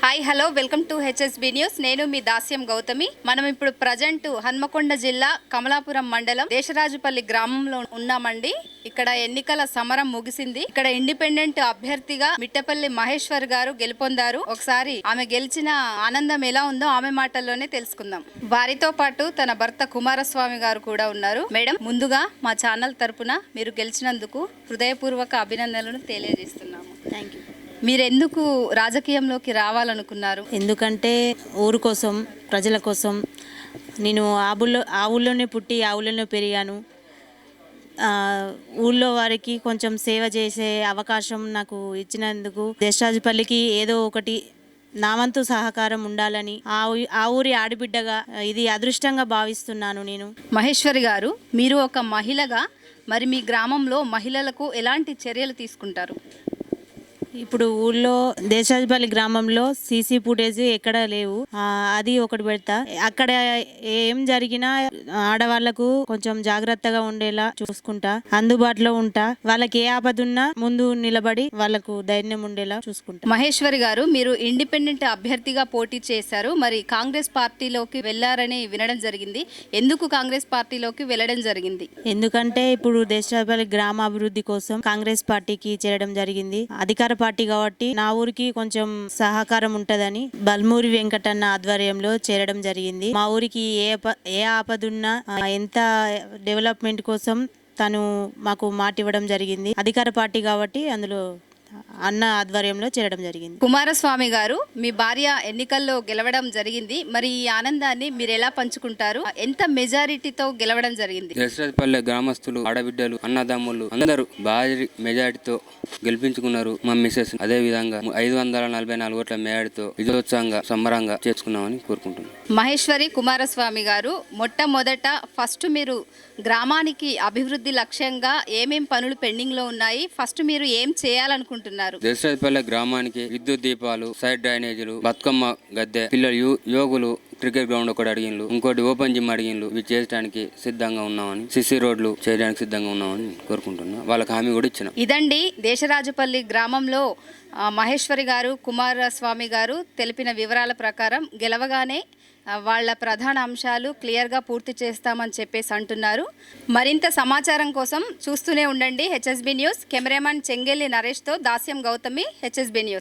Hi hello welcome to HSB news. నేను మీ దాస్యం గౌతమి. మనం ఇప్పుడు ప్రజెంట్ హన్మకొండ జిల్లా కమలాపురం మండలం దేశరాజుపల్లి గ్రామంలో ఉన్నామండి. ఇక్కడ ఎన్నికల సమరం ముగిసింది. ఇక్కడ ఇండిపెండెంట్ అభ్యర్థిగా మిట్టపల్లి మహేశ్వర్ గారు గెలుపొందారు. ఒకసారి ఆమె గెలిచిన ఆనందం ఎలా ఉందో ఆమె మాటల్లోనే తెలుసుకుందాం. వారితో పాటు తన భర్త కుమారస్వామి గారు కూడా ఉన్నారు. మేడం, ముందుగా మా ఛానల్ తరపున మీరు గెలిచినందుకు హృదయపూర్వక అభినందనలు తెలియజేస్తున్నాము. Thank you. మీరెందుకు రాజకీయంలోకి రావాలనుకున్నారు? ఎందుకంటే ఊరు కోసం, ప్రజల కోసం. నేను ఆ ఊళ్ళోనే పుట్టి ఆ ఊళ్ళోనే పెరిగాను. ఊళ్ళో వారికి కొంచెం సేవ చేసే అవకాశం నాకు ఇచ్చినందుకు దేశరాజుపల్లికి ఏదో ఒకటి నా వంతు సహకారం ఉండాలని ఆ ఊరి ఆడబిడ్డగా ఇది అదృష్టంగా భావిస్తున్నాను. నేను మహేశ్వరి గారు, మీరు ఒక మహిళగా మరి మీ గ్రామంలో మహిళలకు ఎలాంటి చర్యలు తీసుకుంటారు? ఇప్పుడు ఊళ్ళో దేశరాజుపల్లి గ్రామంలో సీసీ ఫుటేజ్ ఎక్కడ లేవు. అది ఒకటి పెడతా. అక్కడ ఏం జరిగినా ఆడవాళ్లకు కొంచెం జాగ్రత్తగా ఉండేలా చూసుకుంటా, అందుబాటులో ఉంటా. వాళ్ళకి ఏ ఆపద ఉన్నా ముందు నిలబడి వాళ్ళకు ధైర్యం ఉండేలా చూసుకుంటా. మహేశ్వరి గారు, మీరు ఇండిపెండెంట్ అభ్యర్థిగా పోటీ చేశారు. మరి కాంగ్రెస్ పార్టీలోకి వెళ్లారని వినడం జరిగింది. ఎందుకు కాంగ్రెస్ పార్టీలోకి వెళ్ళడం జరిగింది? ఎందుకంటే ఇప్పుడు దేశరాజుపల్లి గ్రామాభివృద్ధి కోసం కాంగ్రెస్ పార్టీకి చేరడం జరిగింది. అధికార పార్టీ కాబట్టి నా ఊరికి కొంచెం సహకారం ఉంటదని బల్మూరి వెంకటన్న ఆధ్వర్యంలో చేరడం జరిగింది. మా ఊరికి ఏ ఆపదున్నా ఎంత డెవలప్మెంట్ కోసం తను మాకు మాట ఇవ్వడం జరిగింది. అధికార పార్టీ కాబట్టి అందులో అన్న ఆధ్వర్యంలో చేరడం జరిగింది. కుమారస్వామి గారు, మీ భార్య ఎన్నికల్లో గెలవడం జరిగింది. మరి ఈ ఆనందాన్ని మీరు ఎలా పంచుకుంటారు? ఎంత మెజారిటీతో గెలవడం జరిగింది? దేశరాజుపల్లె గ్రామస్తులు, ఆడబిడ్డలు, అన్నదమ్ములు అందరూ భారీ మెజారిటీతో గెలిపించుకున్నారు. మా మిసెస్ అదే విధంగా 544 ఓట్ల మెజారిటీతో విజయోత్సవంగా సంబరంగా చేసుకున్నామని కోరుకుంటున్నాం. మహేశ్వరి, కుమారస్వామి గారు, మొట్టమొదట ఫస్ట్ మీరు గ్రామానికి అభివృద్ధి లక్ష్యంగా ఏమేం పనులు పెండింగ్ లో ఉన్నాయి? ఫస్ట్ మీరు ఏం చేయాలనుకుంటున్నారు? దేశరాజుపల్లె గ్రామానికి విద్యుత్ దీపాలు, సైడ్ డ్రైనేజీలు, బతుకమ్మ గద్దె, పిల్లలు యోగులు క్రికెట్ గ్రౌండ్ ఒకటి అడిగిన్లు, ఇంకోటి ఓపెన్ జిమ్ అడిగిన్లు. ఇవి చేయడానికి సిద్ధంగా ఉన్నామని, సిసి రోడ్లు చేయడానికి సిద్ధంగా ఉన్నామని కోరుకుంటున్నా. వాళ్ళకి హామీ కూడా ఇచ్చిన. ఇదండి దేశరాజుపల్లి గ్రామంలో మహేశ్వరి గారు, కుమారస్వామి గారు తెలిపిన వివరాల ప్రకారం గెలవగానే వాళ్ళ ప్రధాన అంశాలు క్లియర్గా పూర్తి చేస్తామని చెప్పేసి అంటున్నారు. మరింత సమాచారం కోసం చూస్తూనే ఉండండి హెచ్ఎస్బి న్యూస్. కెమెరామెన్ చెంగెల్లి నరేష్తో దాస్యం గౌతమి, హెచ్ఎస్బి న్యూస్.